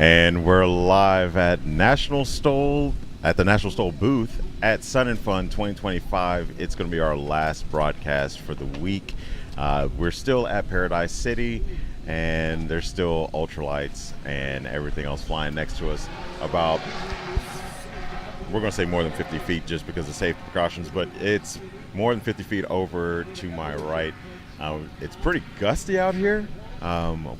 And we're live at National STOL, at the National STOL booth at Sun and Fun 2025. It's going to be our last broadcast for the week. We're still at Paradise City, and there's still ultralights and everything else flying next to us. About, we're going to say more than 50 feet just because of safety precautions, but it's more than 50 feet over to my right. It's pretty gusty out here.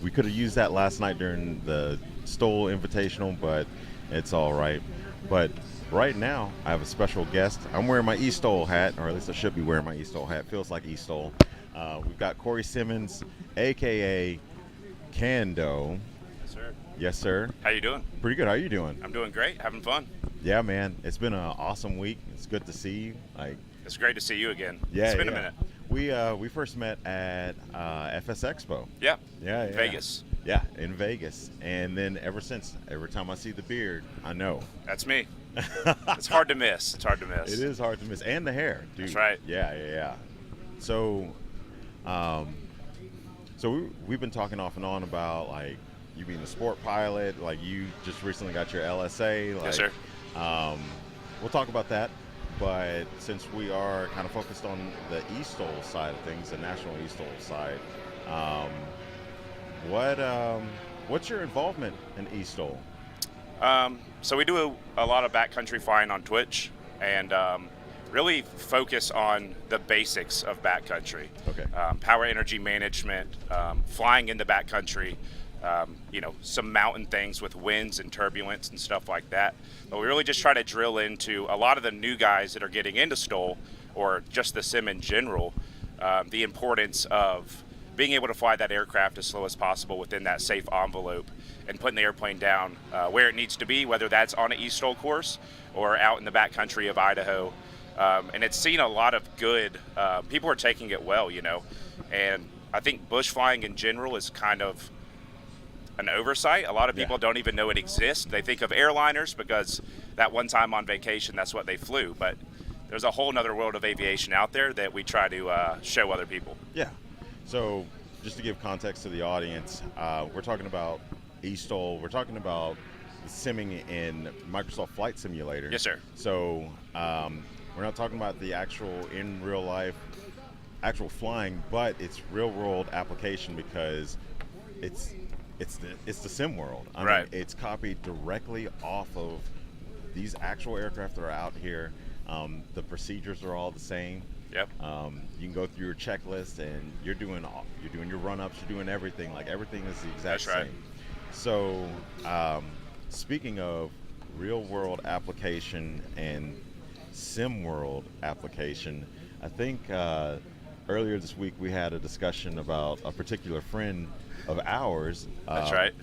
We could have used that last night during the STOL Invitational, but it's all right. But right now, I have a special guest. I'm wearing my eSTOL hat, or at least I should be wearing my eSTOL hat. Feels like eSTOL. We've got Corey Simmons, a.k.a. Cando. Yes, sir. Yes, sir. How you doing? Pretty good. How are you doing? I'm doing great. Having fun. Yeah, man. It's been an awesome week. It's good to see you. It's great to see you again. Yeah, it's been a minute. We first met at FS Expo. Yeah. Yeah. Vegas. Yeah, in Vegas. And then ever since, every time I see the beard, I know. That's me. It's hard to miss. It's hard to miss. It is hard to miss. And the hair, dude. That's right. Yeah. So, we've been talking off and on about, like, you being a sport pilot. Like, you just recently got your LSA. Like, Yes, sir. We'll talk about that. But since we are kind of focused on the eSTOL side of things, the national eSTOL side, what's your involvement in eSTOL? So we do a lot of backcountry flying on Twitch, and really focus on the basics of backcountry. Okay. Power energy management, flying in the backcountry, some mountain things with winds and turbulence and stuff like that. But we really just try to drill into a lot of the new guys that are getting into STOL, or just the sim in general, the importance of being able to fly that aircraft as slow as possible within that safe envelope, and putting the airplane down where it needs to be, whether that's on an eSTOL course or out in the backcountry of Idaho. And it's seen a lot of good, people are taking it well, and I think bush flying in general is kind of an oversight. A lot of people don't even know it exists. They think of airliners because that one time on vacation, that's what they flew. But there's a whole nother world of aviation out there that we try to show other people. Yeah. So just to give context to the audience, we're talking about eSTOL. We're talking about simming in Microsoft Flight Simulator. Yes, sir. So we're not talking about the actual in real life, actual flying, but it's real world application because it's the sim world. I mean, it's copied directly off of these actual aircraft that are out here. The procedures are all the same. Yep. You can go through your checklist, and you're doing your run-ups, you're doing everything. Like, everything is the exact same. Right. So, speaking of real-world application and sim world application, I think earlier this week we had a discussion about a particular friend of ours. That's right.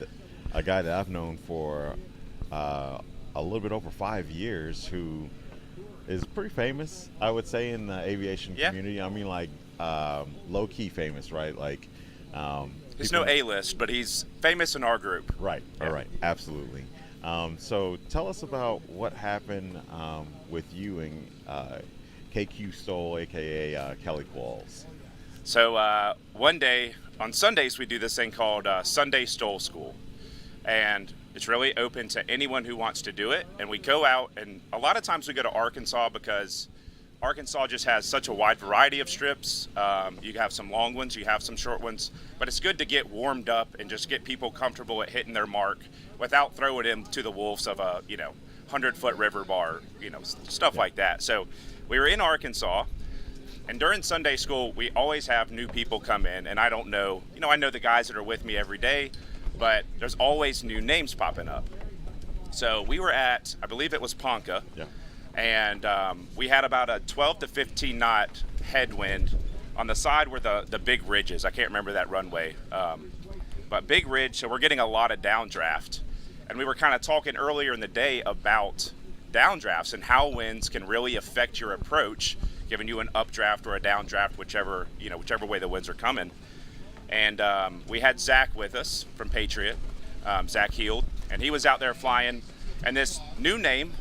A guy that I've known for a little bit over 5 years, who is pretty famous, I would say, in the aviation community. I mean, like, low-key famous, right? Like, he's no A-list, but he's famous in our group. Right. Yeah. All right. Absolutely. So tell us about what happened with you and KQ STOL, a.k.a. Kelly Qualls. So one day, on Sundays, we do this thing called Sunday STOL School. And it's really open to anyone who wants to do it. And we go out, and a lot of times we go to Arkansas because Arkansas just has such a wide variety of strips. You have some long ones, you have some short ones, but it's good to get warmed up and just get people comfortable at hitting their mark without throwing them to the wolves of a 100-foot river bar, stuff like that. So we were in Arkansas, and during Sunday school, we always have new people come in, and I don't know, I know the guys that are with me every day, but there's always new names popping up. So we were at, I believe it was Ponca. Yeah. And we had about a 12 to 15 knot headwind on the side where the big ridge is. I can't remember that runway. But big ridge, so we're getting a lot of downdraft. And we were kind of talking earlier in the day about downdrafts and how winds can really affect your approach, giving you an updraft or a downdraft, whichever way the winds are coming. And we had Zach with us from Patriot, Zach Heald, and he was out there flying. And this new name,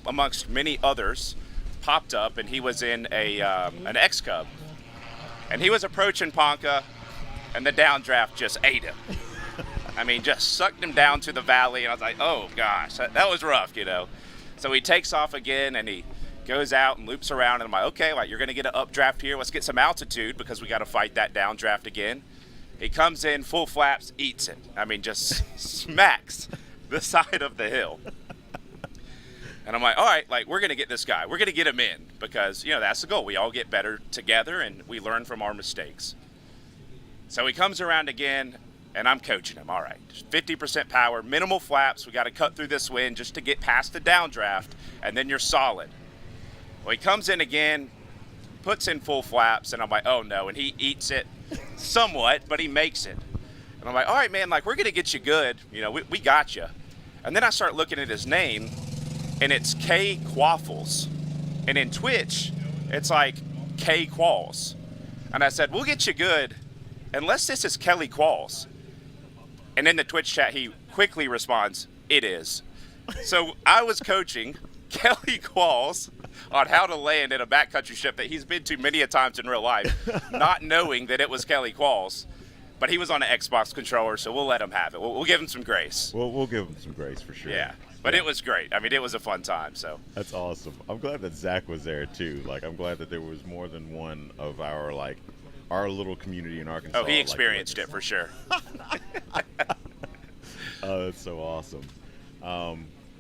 amongst many others, popped up, and he was in an X-Cub. And he was approaching Ponca, and the downdraft just ate him. I mean, just sucked him down to the valley, and I was like, oh gosh, that was rough, you know. So he takes off again, and he goes out and loops around, and I'm like, okay, like you're gonna get an updraft here. Let's get some altitude because we got to fight that downdraft again. He comes in full flaps, eats it. I mean, just smacks the side of the hill. And I'm like, all right, like we're gonna get this guy. We're gonna get him in because that's the goal. We all get better together, and we learn from our mistakes. So he comes around again, and I'm coaching him. All right, 50% power, minimal flaps. We got to cut through this wind just to get past the downdraft, and then you're solid. Well, he comes in again, puts in full flaps, and I'm like, oh no, and he eats it somewhat, but he makes it. And I'm like, all right, man, like we're going to get you good. We got you. And then I start looking at his name, and it's K Quaffles. And in Twitch, it's like K Qualls. And I said, we'll get you good unless this is Kelly Qualls. And in the Twitch chat, he quickly responds, it is. So I was coaching Kelly Qualls on how to land in a backcountry ship that he's been to many a times in real life, not knowing that it was Kelly Qualls. But he was on an Xbox controller, so we'll let him have it. We'll give him some grace. We'll give him some grace for sure. Yeah, but it was great. I mean, it was a fun time. So that's awesome. I'm glad that Zach was there too. Like, I'm glad that there was more than one of our little community in Arkansas. Oh, he experienced it for sure. Oh, that's so awesome.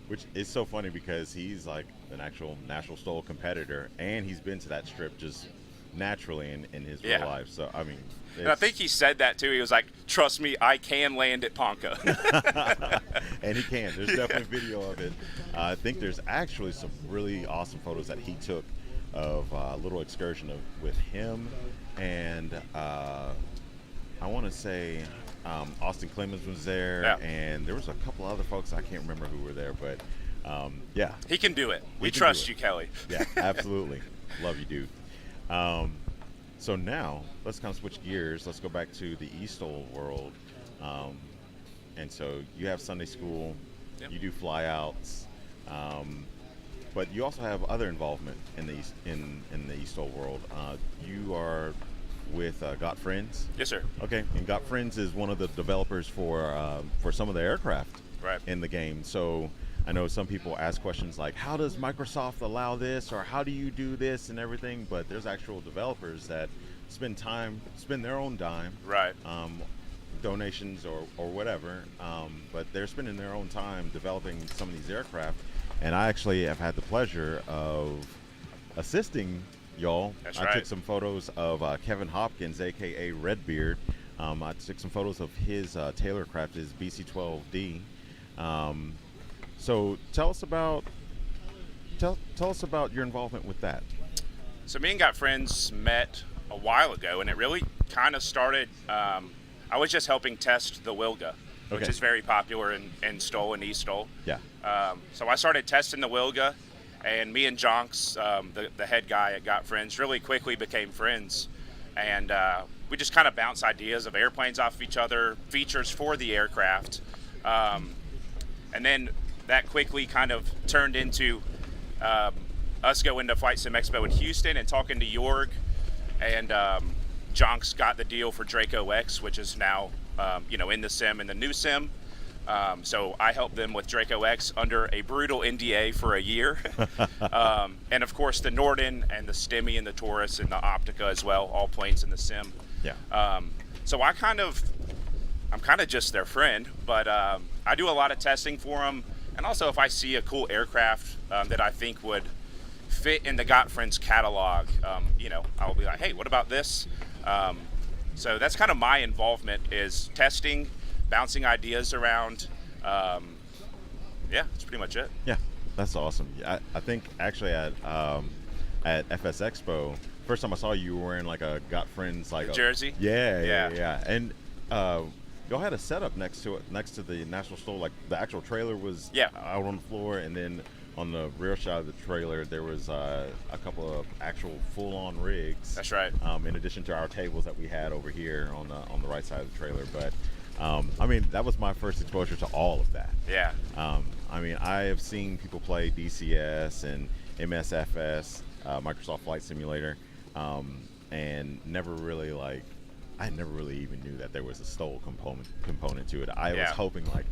Which is so funny because he's like an actual National STOL competitor, and he's been to that strip just naturally in his real life. So, I mean, and I think he said that too. He was like, trust me, I can land at Ponca. And he can. There's definitely video of it. I think there's actually some really awesome photos that he took of a little excursion with him and I want to say Austin Clemens was there, and there was a couple other folks. I can't remember who were there, but yeah. He can do it. We trust you, Kelly. Yeah, absolutely. Love you, dude. So now, let's kind of switch gears. Let's go back to the eSTOL world. And so you have Sunday school, you do flyouts, but you also have other involvement in the eSTOL world. You are with Got Friends. Yes, sir. Okay, and Got Friends is one of the developers for some of the aircraft in the game. So I know some people ask questions like, how does Microsoft allow this, or how do you do this and everything? But there's actual developers that spend their own dime, donations or whatever, but they're spending their own time developing some of these aircraft. And I actually have had the pleasure of assisting y'all. I took some photos of Kevin Hopkins, aka Redbeard. I took some photos of his Taylorcraft, his BC-12D. So tell us about your involvement with that. So me and Got Friends met a while ago, and it really kind of started. I was just helping test the Wilga, which is very popular in STOL and eSTOL. Yeah. So I started testing the Wilga, and me and Jonks, the head guy at Got Friends, really quickly became friends. And we just kind of bounce ideas of airplanes off of each other, features for the aircraft. And then that quickly kind of turned into us going to Flight Sim Expo in Houston and talking to Jorg. And Jonks got the deal for Draco X, which is now in the sim, in the new sim. So I helped them with Draco X under a brutal NDA for a year. And of course the Norden and the Stemmy and the Taurus and the Optica as well, all planes in the sim. Yeah. So I'm kind of just their friend, but I do a lot of testing for them. And also if I see a cool aircraft that I think would fit in the Got Friends catalog, I'll be like, hey, what about this? So that's kind of my involvement, is testing, bouncing ideas around. That's pretty much it. Yeah, that's awesome. I think actually at FS Expo, first time I saw you were wearing like a Got Friends jersey. Yeah. And y'all had a setup next to the National STOL. Like the actual trailer was out on the floor, and then on the rear side of the trailer there was a couple of actual full-on rigs. That's right. In addition to our tables that we had over here on the right side of the trailer, but. I mean, that was my first exposure to all of that. Yeah. I mean, I have seen people play DCS and MSFS, Microsoft Flight Simulator, and never really I never really even knew that there was a STOL component to it. I was Yeah. hoping like,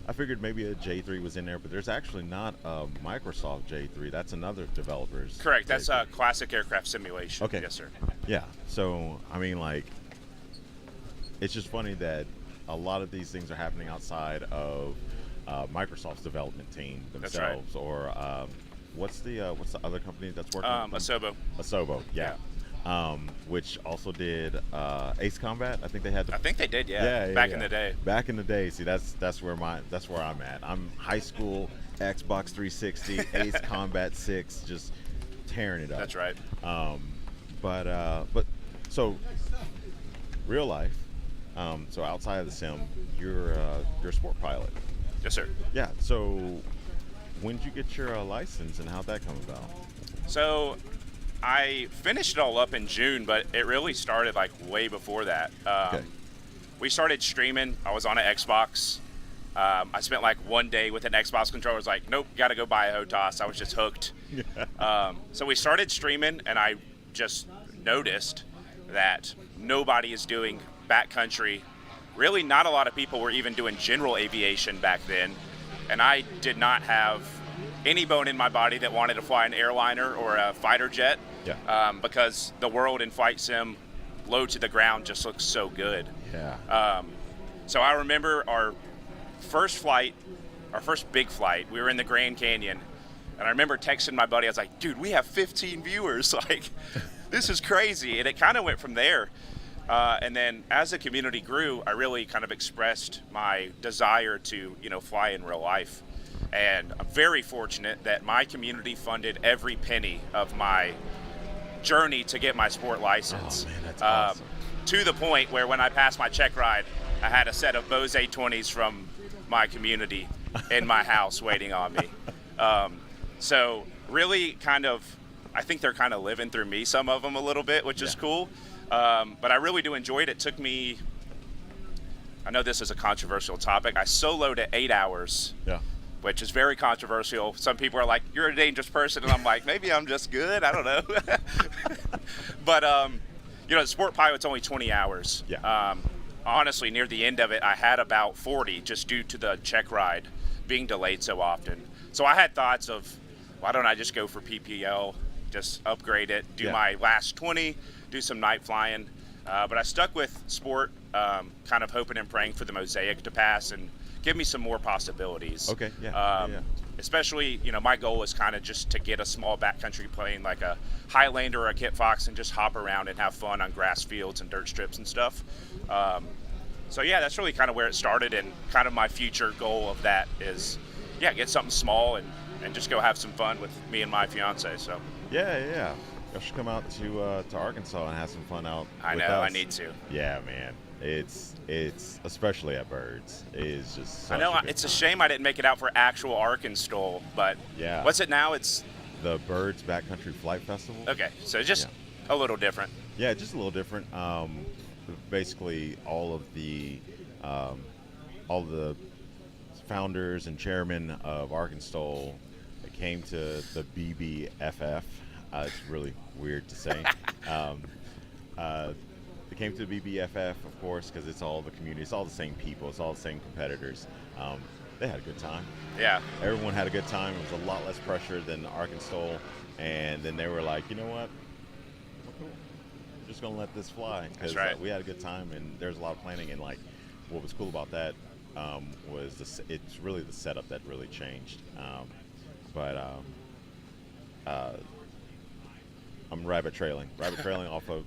I figured maybe a J3 was in there, but there's actually not a Microsoft J3. That's another developer's. Correct. That's J3. a classic aircraft simulation. Okay. Yes, sir. Yeah. So I mean, like, it's just funny that a lot of these things are happening outside of Microsoft's development team That's right. themselves, or what's the other company that's working? with them? Asobo. Asobo, yeah. Which also did Ace Combat. I think they had. I think they did, yeah. Back in the day. Back in the day. See, that's where I'm at. I'm high school, Xbox 360, Ace Combat 6, just tearing it up. That's right. But so real life. So outside of the sim, you're a sport pilot. Yes, sir. Yeah. So when did you get your license, and how'd that come about? So I finished it all up in June, but it really started like way before that. Okay. We started streaming. I was on an Xbox. I spent like one day with an Xbox controller. I was like, nope, got to go buy a HOTAS. I was just hooked. So we started streaming, and I just noticed that nobody is doing backcountry. Really, not a lot of people were even doing general aviation back then. And I did not have any bone in my body that wanted to fly an airliner or a fighter jet. Yeah. Because the world in flight sim, low to the ground, just looks so good. Yeah. So I remember our first big flight, we were in the Grand Canyon. And I remember texting my buddy, I was like, dude, we have 15 viewers. Like, this is crazy. And it kind of went from there. And then as the community grew, I really kind of expressed my desire to, fly in real life. And I'm very fortunate that my community funded every penny of my journey to get my sport license. Oh, man, that's awesome. To the point where when I passed my check ride, I had a set of Bose A20s from my community in my house waiting on me. So really kind of, I think they're kind of living through me, some of them a little bit, which is cool. But I really do enjoy it. It took me, I know this is a controversial topic, I soloed at 8 hours, which is very controversial. Some people are like, you're a dangerous person, and I'm like, maybe I'm just good, I don't know. But, the sport pilot's only 20 hours. Yeah. Honestly, near the end of it, I had about 40 just due to the check ride being delayed so often. So I had thoughts of, why don't I just go for PPL, just upgrade it, do my last 20, do some night flying. But I stuck with sport, kind of hoping and praying for the Mosaic to pass and give me some more possibilities. Okay, Especially, my goal is kind of just to get a small backcountry plane like a Highlander or a Kit Fox and just hop around and have fun on grass fields and dirt strips and stuff. So that's really kind of where it started, and kind of my future goal of that is, get something small and just go have some fun with me and my fiance. So Yeah. I should come out to Arkansas and have some fun out. I know, I need to. Yeah, man. It's especially at Birds. It is just. I know it's a shame I didn't make it out for actual Arkansas, but what's it now? It's the Birds Backcountry Flight Festival. Okay, so just a little different. Yeah, just a little different. Basically, all of the founders and chairmen of Arkansas came to the BBFF. It's really weird to say. They came to the BBFF, of course, because it's all the community. It's all the same people. It's all the same competitors. They had a good time. Yeah. Everyone had a good time. It was a lot less pressure than Arkansas. And then they were like, you know what? We're just going to let this fly. Because we had a good time, and there's a lot of planning. And, like, what was cool about that was it's really the setup that really changed. I'm rabbit trailing off of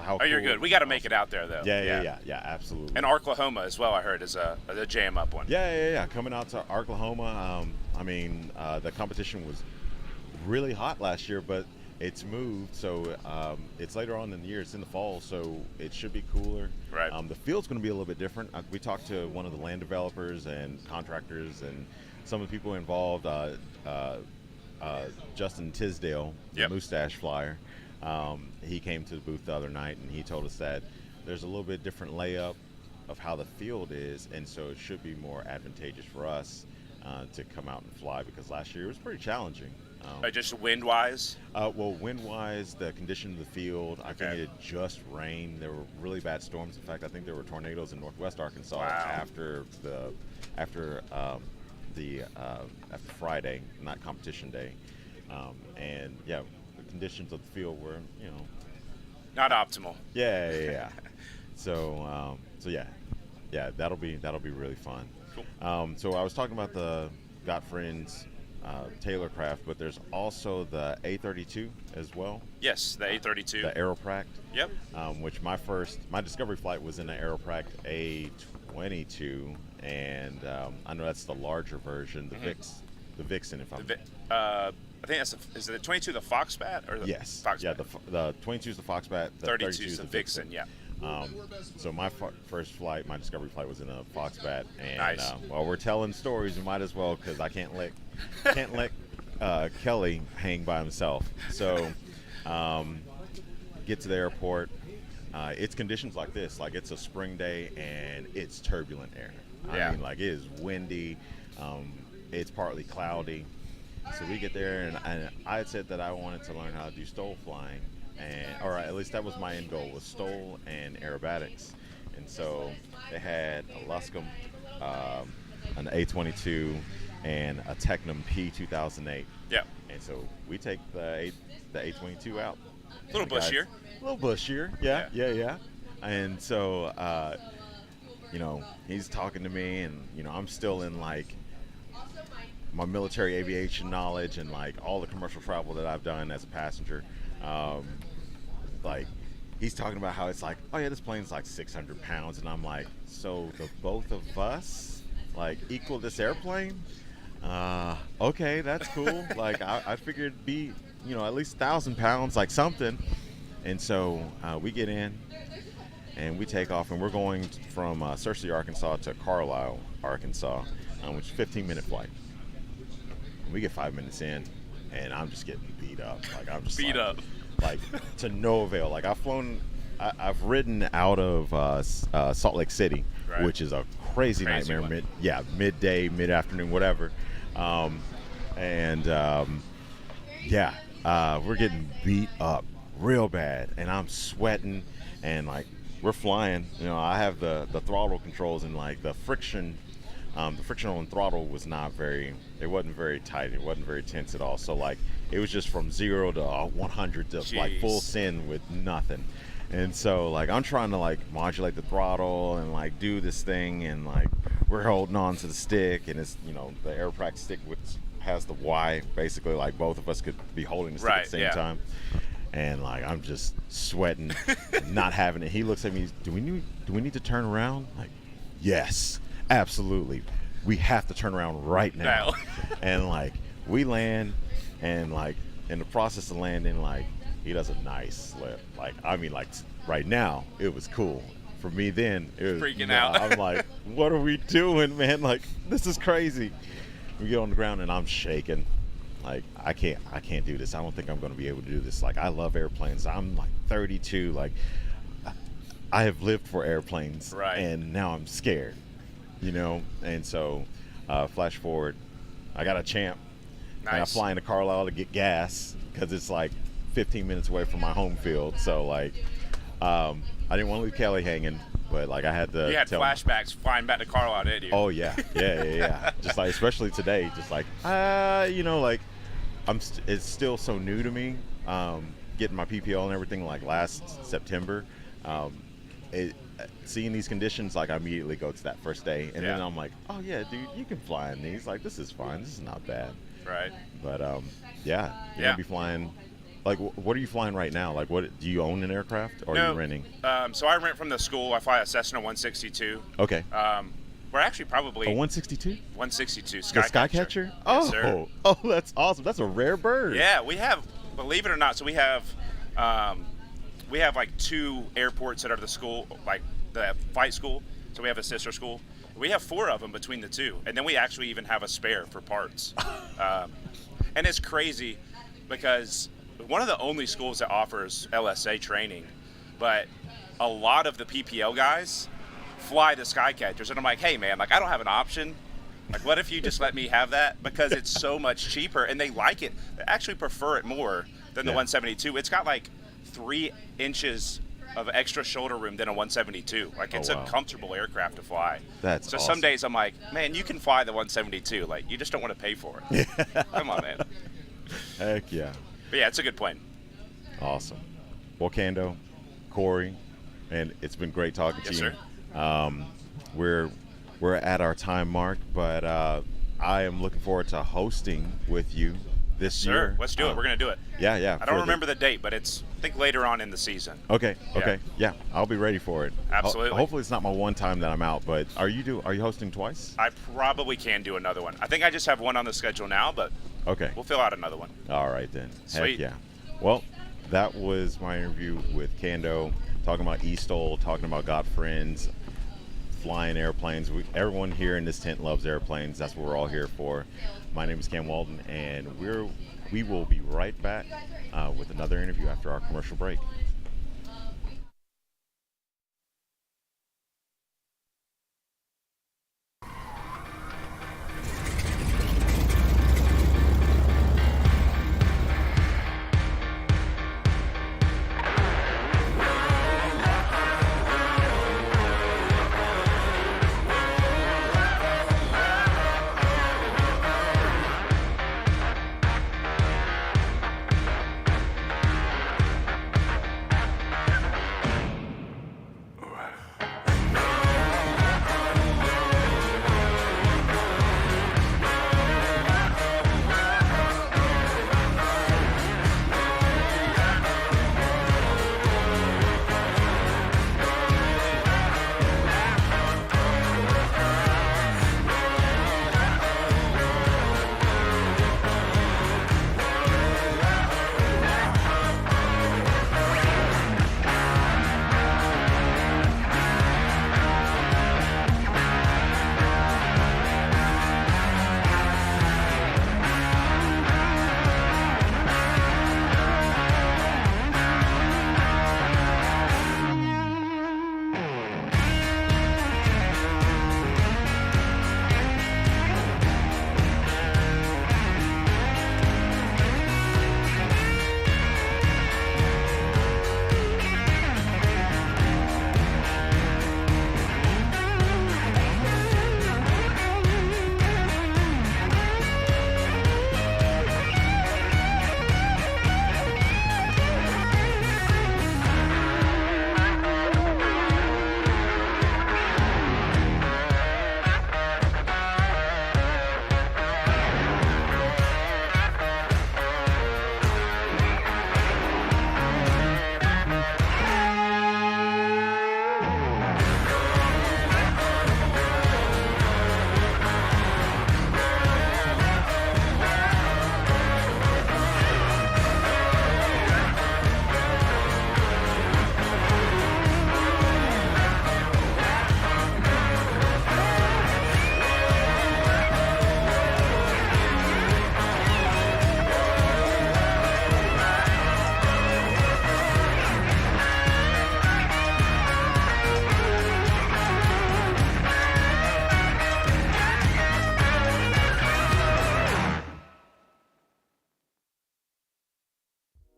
how. Oh, you're good. We got to make it out there, though. Yeah, absolutely. And Oklahoma as well, I heard, is a jam up one. Yeah. Coming out to Oklahoma. The competition was really hot last year, but it's moved, so it's later on in the year. It's in the fall, so it should be cooler. Right. The field's going to be a little bit different. We talked to one of the land developers and contractors and some of the people involved. Justin Tisdale, the Mustache Flyer, he came to the booth the other night, and he told us that there's a little bit different layup of how the field is, and so it should be more advantageous for us to come out and fly, because last year it was pretty challenging. Just wind-wise? Well, wind-wise, the condition of the field, I think Okay. it just rained. There were really bad storms. In fact, I think there were tornadoes in northwest Arkansas Wow. after Friday, not competition day. And yeah, the conditions of the field were, Not optimal. yeah. So that'll be really fun. Cool. So I was talking about the Got Friends Taylor craft, but there's also the A32 as well, Yes, the A32. the Aeropract, Yep. which my discovery flight was in the Aeropract A22, and I know that's the larger version, the Vixen, if I'm I think is it the 22 the Foxbat or the yes, Foxbat? yeah, the 22 is the Foxbat, the 32 is the Vixen. Yeah. So my first flight, my discovery flight, was in a Foxbat, and Nice. while we're telling stories, we might as well, because I can't let Kelly hang by himself. So get to the airport. It's conditions like this, like it's a spring day and it's turbulent air. Yeah. I mean, like it is windy. It's partly cloudy. So we get there, and I had said that I wanted to learn how to do STOL flying, or at least that was my end goal, was STOL and aerobatics. And so they had a Luscombe, an A22, and a Tecnam P2008. Yeah. And so we take the A22 out. A little bushier. A little bushier, yeah. And so, he's talking to me, and I'm still in like my military aviation knowledge and like all the commercial travel that I've done as a passenger. Like he's talking about how it's like, oh yeah, this plane's like 600 pounds, and I'm like, so the both of us like equal this airplane? Okay, that's cool. Like I figured it'd be at least 1,000 pounds, like something. And so we get in and we take off, and we're going from Searcy, Arkansas to Carlisle, Arkansas, which is a 15-minute flight. We get 5 minutes in, and I'm just getting beat up. Like I'm just Beat up. like to no avail. Like I've ridden out of Salt Lake City, Right. which is a crazy nightmare. one. Midday, mid-afternoon, whatever. We're getting beat up real bad, and I'm sweating, and like we're flying. I have the throttle controls, and like the friction on throttle was it wasn't very tight. It wasn't very tense at all. So like it was just from 0 to 100 to like full send with nothing. And so like I'm trying to like modulate the throttle and like do this thing, and like we're holding on to the stick, and it's the Aeropract stick, which has the Y, basically like both of us could be holding the stick at the same time. And like I'm just sweating, not having it. He looks at me, do we need to turn around? Like, yes, absolutely. We have to turn around right now. And like we land, and like in the process of landing, like he does a nice slip. Like I mean, like right now it was cool. For me then, it was freaking out. I'm like, what are we doing, man? Like this is crazy. We get on the ground and I'm shaking. Like I can't do this. I don't think I'm going to be able to do this. Like I love airplanes. I'm like 32. Like I have lived for airplanes, right. And now I'm scared. And so flash forward, I got a Champ. Nice. And I fly into Carlisle to get gas because it's like 15 minutes away from my home field. So like I didn't want to leave Kelly hanging, but like I had to. You had flashbacks flying back to Carlisle, didn't you? Oh yeah. Just like especially today, just like like it's still so new to me. Getting my PPL and everything like last September. Seeing these conditions, like I immediately go to that first day, and then I'm like, oh yeah, dude, you can fly in these. Like this is fine. This is not bad. Right. But you're gonna be flying. Like, what are you flying right now? Like, what do you own an aircraft, or are you renting? So I rent from the school. I fly a Cessna 162. Okay. We're actually probably A 162? 162 The Skycatcher. Skycatcher? Yes, sir. Oh, that's awesome. That's a rare bird. Yeah, we have. Believe it or not, so we have like 2 airports that are the school, like the flight school. So we have a sister school. We have 4 of them between the 2, and then we actually even have a spare for parts. And it's crazy because one of the only schools that offers LSA training, but a lot of the PPL guys fly the Skycatchers, and I'm like, hey man, like I don't have an option, Like, what if you just let me have that? Because it's so much cheaper, and they like it. They actually prefer it more than the 172. It's got like 3 inches of extra shoulder room than a 172. Like, it's a comfortable aircraft to fly. That's so awesome. Some days I'm like, man, you can fly the 172. Like, you just don't want to pay for it. Come on, man. Heck yeah. But yeah, it's a good plane. Awesome. Well, Cando, Corey, and it's been great talking to you. Sir. We're at our time mark, but I am looking forward to hosting with you this year. Sure, let's do it. We're going to do it. Yeah. I don't remember the date, but it's, I think, later on in the season. Okay. Yeah, I'll be ready for it. Absolutely. Hopefully it's not my one time that I'm out, but are you hosting twice? I probably can do another one. I think I just have one on the schedule now, but okay, we'll fill out another one. All right then. Sweet. Heck yeah. Well, that was my interview with Cando, talking about eSTOL, talking about Got Friends, flying airplanes. Everyone here in this tent loves airplanes. That's what we're all here for. My name is Cam Walton, and we will be right back with another interview after our commercial break.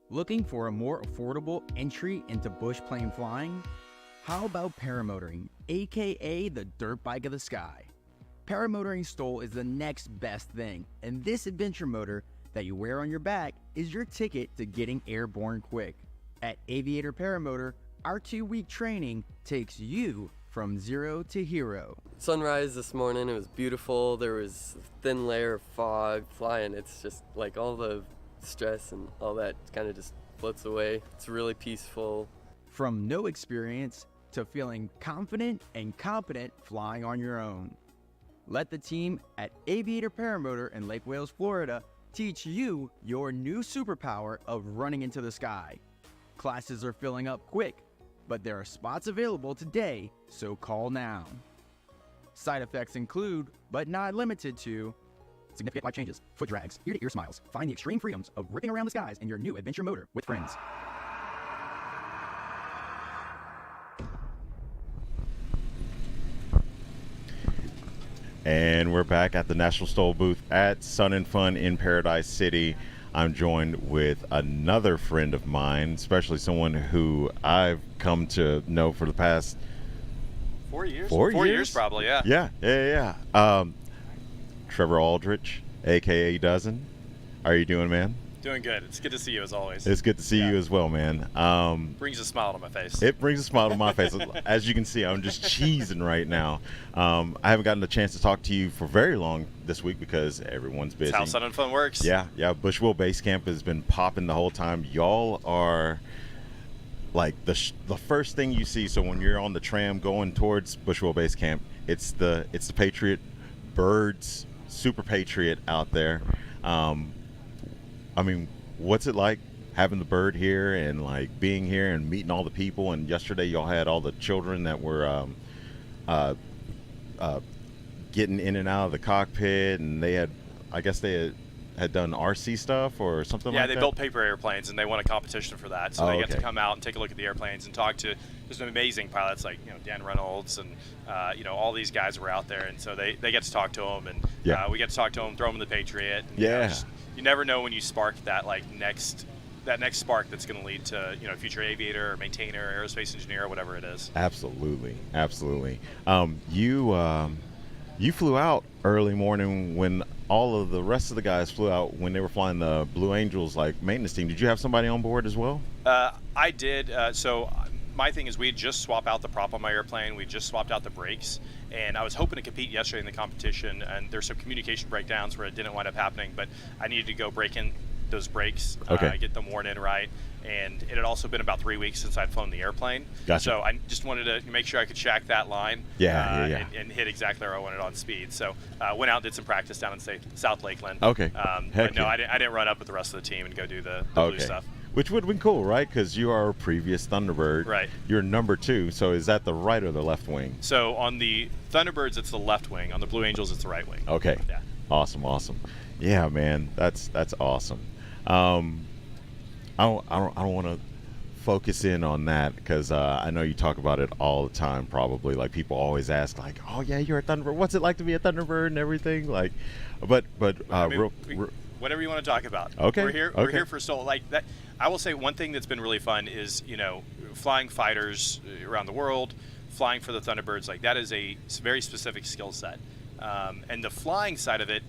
Looking for a more affordable entry into bush plane flying? How about paramotoring, aka the dirt bike of the sky? Paramotoring STOL is the next best thing, and this adventure motor that you wear on your back is your ticket to getting airborne quick. At Aviator Paramotor, our 2-week training takes you from zero to hero. Sunrise this morning, it was beautiful. There was a thin layer of fog flying. It's just like all the stress and all that kind of just floats away. It's really peaceful. From no experience to feeling confident and competent flying on your own. Let the team at Aviator Paramotor in Lake Wales, Florida teach you your new superpower of running into the sky. Classes are filling up quick, but there are spots available today, so call now. Side effects include, but not limited to, significant life changes, foot drags, ear-to-ear smiles. Find the extreme freedoms of ripping around the skies in your new adventure motor with friends. And we're back at the National STOL booth at Sun and Fun in Paradise City. I'm joined with another friend of mine, especially someone who I've come to know for the past 4 years. 4 4 years? years, probably. Yeah. Yeah. Trevor Aldridge, aka Dozen. How are you doing, man? Doing good. It's good to see you as always. It's good to see you as well, man. Brings a smile to my face. It brings a smile to my face. As you can see, I'm just cheesing right now. I haven't gotten a chance to talk to you for very long this week because everyone's busy. That's how Sun and Fun works. Yeah. Bushville Base Camp has been popping the whole time. Y'all are like the first thing you see. So when you're on the tram going towards Bushville Base Camp, it's the Patriot birds, Super Patriot out there. I mean, what's it like having the bird here and like being here and meeting all the people? And yesterday y'all had all the children that were getting in and out of the cockpit, and they had, I guess they had done RC stuff or something like that? Yeah, they built paper airplanes, and they won a competition for that. So they get to come out and take a look at the airplanes and talk to just amazing pilots like Dan Reynolds and all these guys were out there, and so they get to talk to them, and we get to talk to them, throw them in the Patriot. And, you never know when you spark that next spark that's going to lead to future aviator or maintainer, aerospace engineer, or whatever it is. Absolutely. You flew out early morning when all of the rest of the guys flew out when they were flying the Blue Angels maintenance team. Did you have somebody on board as well? I did. So my thing is we just swapped out the prop on my airplane. We just swapped out the brakes, and I was hoping to compete yesterday in the competition, and there's some communication breakdowns where it didn't wind up happening, but I needed to go break in those brakes, get them worn in right, and it had also been about 3 weeks since I'd flown the airplane. Gotcha. So I just wanted to make sure I could shack that line and hit exactly where I wanted on speed. So went out and did some practice down in South Lakeland. Okay. But no, I didn't run up with the rest of the team and go do the blue stuff. Which would have been cool, right? Because you are a previous Thunderbird. Right. You're number 2, so is that the right or the left wing? So on the Thunderbirds, it's the left wing. On the Blue Angels, it's the right wing. Okay. Yeah. Awesome. Yeah, man, that's awesome. I don't want to focus in on that because I know you talk about it all the time. Probably like people always ask, like, "Oh yeah, you're a Thunderbird. What's it like to be a Thunderbird and everything?" Like, but whatever you want to talk about. Okay. We're here for STOL. Like that. I will say one thing that's been really fun is flying fighters around the world, flying for the Thunderbirds. Like that is a very specific skill set, and the flying side of it,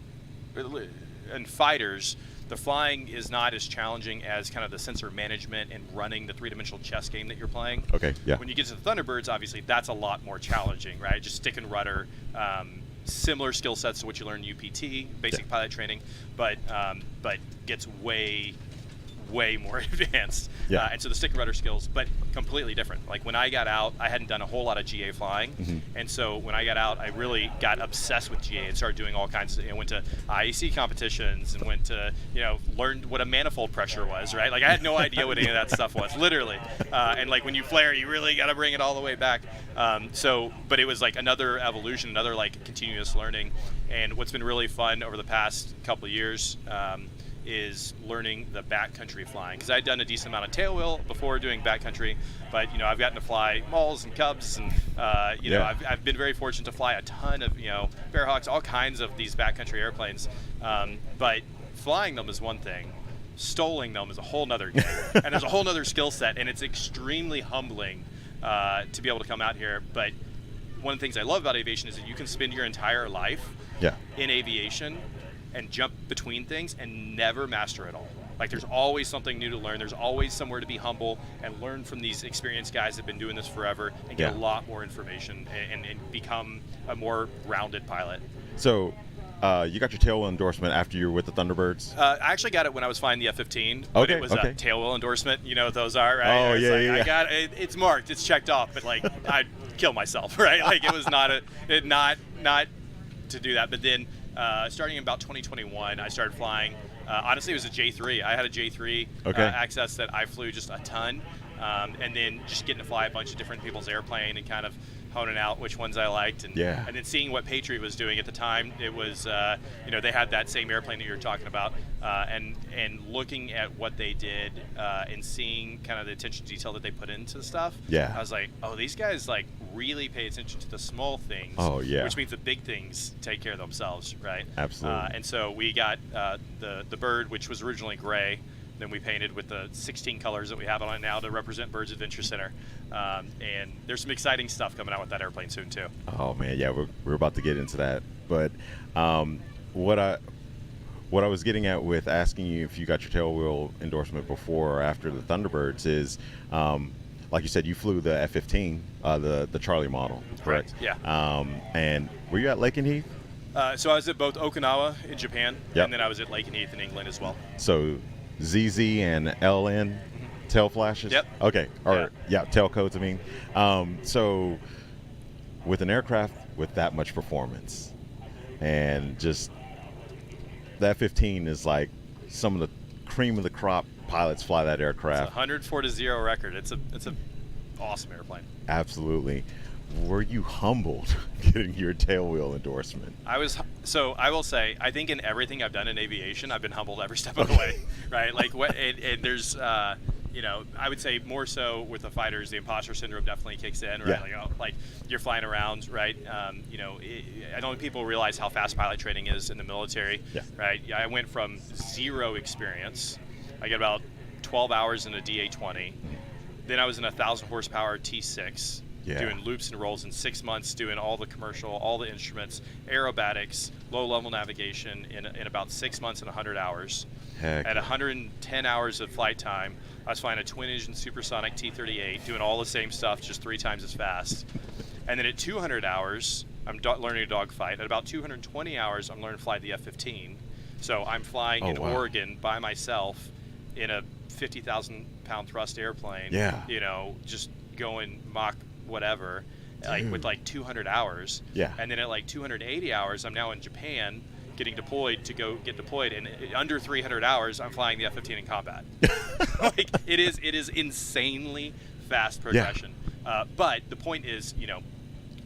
and fighters. The flying is not as challenging as kind of the sensor management and running the three-dimensional chess game that you're playing. Okay, yeah. When you get to the Thunderbirds, obviously that's a lot more challenging, right? Just stick and rudder, similar skill sets to what you learn in UPT, basic pilot training, but gets way more advanced. Yeah. And so the stick and rudder skills, but completely different. Like when I got out, I hadn't done a whole lot of GA flying. And so when I got out, I really got obsessed with GA and started doing all kinds of, went to IEC competitions and went to, learned what a manifold pressure was, right? Like I had no idea what any of that stuff was, literally. And like when you flare, you really got to bring it all the way back. But it was like another evolution, another like continuous learning. And what's been really fun over the past couple of years, is learning the backcountry flying, because I'd done a decent amount of tailwheel before doing backcountry, but I've gotten to fly Malls and Cubs, and I've been very fortunate to fly a ton of Bearhawks, all kinds of these backcountry airplanes, but flying them is one thing, stoling them is a whole nother game, and there's a whole nother skill set, and it's extremely humbling to be able to come out here. But one of the things I love about aviation is that you can spend your entire life in aviation and jump between things and never master it all. Like there's always something new to learn. There's always somewhere to be humble and learn from these experienced guys that have been doing this forever and get a lot more information and become a more rounded pilot. So you got your tailwheel endorsement after you were with the Thunderbirds? I actually got it when I was flying the F-15, but it was a tailwheel endorsement. You know what those are, right? Oh, yeah. I got it. It's marked. It's checked off, but like I'd kill myself, right? Like it was not to do that. But then starting in about 2021, I started flying. Honestly, it was a J3. I had a J3 Access that I flew just a ton. and then just getting to fly a bunch of different people's airplane and kind of honing out which ones I liked, and then seeing what Patriot was doing at the time. It was they had that same airplane that you were talking about, and looking at what they did and seeing kind of the attention to detail that they put into stuff. I was like, oh, these guys like really pay attention to the small things. Which means the big things take care of themselves, right? Absolutely. And so we got the bird, which was originally gray. Then we painted with the 16 colors that we have on it now to represent Birds Adventure Center. And there's some exciting stuff coming out with that airplane soon too. Oh man, yeah, we're about to get into that. But what I was getting at with asking you if you got your tailwheel endorsement before or after the Thunderbirds is, like you said, you flew the F-15, the Charlie model, correct? Yeah. And were you at Lake and Heath? So I was at both Okinawa in Japan, Yep. and then I was at Lake and Heath in England as well. So ZZ and LN tail flashes? Yep. Okay. Or tail codes, I mean. So with an aircraft with that much performance, and just that 15 is like some of the cream of the crop pilots fly that aircraft. It's a 104-0 record. It's a awesome airplane. Absolutely. Were you humbled getting your tailwheel endorsement? I was. So I will say, I think in everything I've done in aviation, I've been humbled every step of the way, right? Like what? And there's, I would say more so with the fighters, the imposter syndrome definitely kicks in, right? Like you're flying around, right? I don't think people realize how fast pilot training is in the military, right? I went from 0 experience. I get about 12 hours in a DA-20. Then I was in a 1,000 horsepower T6. Doing loops and rolls in 6 months, doing all the commercial, all the instruments, aerobatics, low-level navigation in about 6 months and 100 hours. Heck. At 110 hours of flight time, I was flying a twin-engine supersonic T-38, doing all the same stuff, just 3 times as fast. And then at 200 hours, I'm learning a dogfight. At about 220 hours, I'm learning to fly the F-15. So I'm flying in Oregon by myself in a 50,000-pound thrust airplane. Just going Mach whatever, with like 200 hours. And then at like 280 hours, I'm now in Japan getting deployed to go get deployed, and under 300 hours, I'm flying the F-15 in combat. Like it is insanely fast progression. But the point is,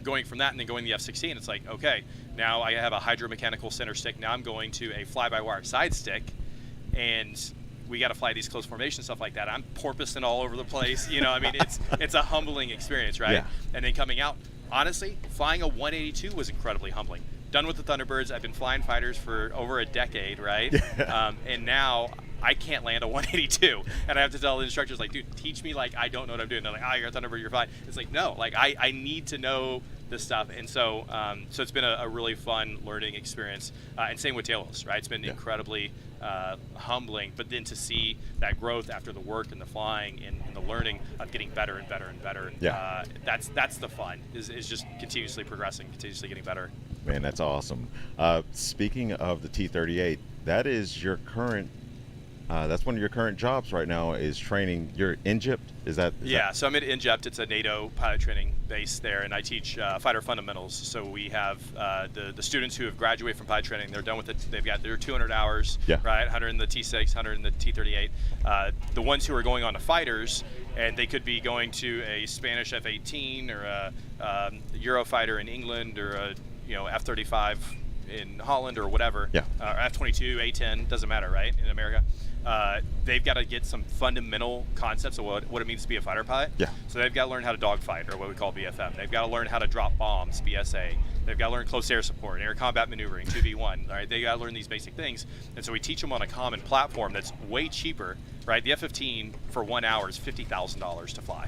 going from that and then going to the F-16, it's like, okay, now I have a hydromechanical center stick. Now I'm going to a fly-by-wire side stick, and we got to fly these close formation stuff like that. I'm porpoising all over the place. It's a humbling experience, right? And then coming out, honestly, flying a 182 was incredibly humbling. Done with the Thunderbirds. I've been flying fighters for over a decade, right? And now I can't land a 182, and I have to tell the instructors, like, dude, teach me like I don't know what I'm doing. They're like, you're a Thunderbird, you're fine. It's like, no, like I need to know this stuff. And so so it's been a really fun learning experience. And same with tailwheels, right? It's been incredibly humbling, but then to see that growth after the work and the flying and the learning of getting better and better and better. That's the fun, is just continuously progressing, continuously getting better. Man, that's awesome. Speaking of the T-38, that is your current that's one of your current jobs right now, is training. You're in Egypt, is that? So I'm at Egypt. It's a NATO pilot training base there, and I teach fighter fundamentals. So we have the students who have graduated from pilot training. They're done with it. They've got their 200 hours, right? 100 in the T6, 100 in the T-38. The ones who are going on to fighters, and they could be going to a Spanish F-18 or a Eurofighter in England, or a F-35 in Holland or whatever, or F-22, A-10, doesn't matter, right? In America. They've got to get some fundamental concepts of what it means to be a fighter pilot. So they've got to learn how to dogfight, or what we call BFM. They've got to learn how to drop bombs, BSA. They've got to learn close air support, air combat maneuvering, 2v1. Right? They got to learn these basic things. And so we teach them on a common platform that's way cheaper, right? The F-15 for 1 hour is $50,000 to fly.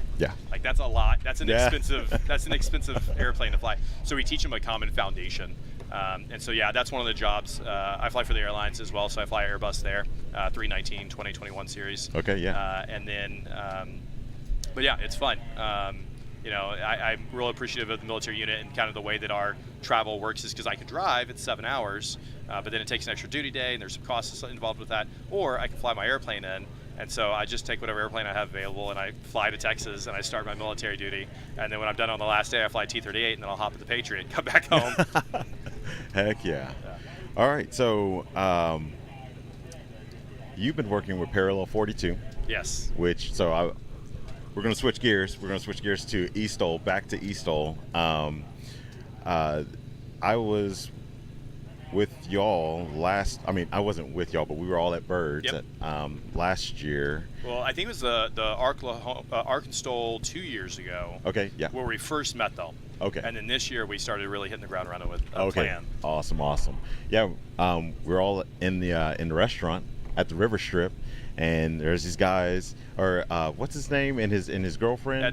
Like that's a lot. That's an expensive airplane to fly. So we teach them a common foundation. And so, that's one of the jobs. I fly for the airlines as well, so I fly Airbus there, 319, 2021 series. And then, but it's fun. I'm real appreciative of the military unit and kind of the way that our travel works, is because I can drive, it's 7 hours, but then it takes an extra duty day, and there's some costs involved with that, or I can fly my airplane in. And so I just take whatever airplane I have available, and I fly to Texas, and I start my military duty. And then when I'm done on the last day, I fly T-38, and then I'll hop at the Patriot and come back home. Heck yeah. All right, so you've been working with Parallel 42. Yes. Which, so we're gonna switch gears. We're gonna switch gears to STOL. Back to STOL. I was with y'all last. I mean, I wasn't with y'all, but we were all at Birds last year. Well, I think it was the Ark and STOL 2 years ago. Okay, yeah. Where we first met them. Okay. And then this year we started really hitting the ground running with a Okay. plan. Awesome. Yeah, we're all in the restaurant at the River Strip, and there's these guys, or what's his name, and his girlfriend.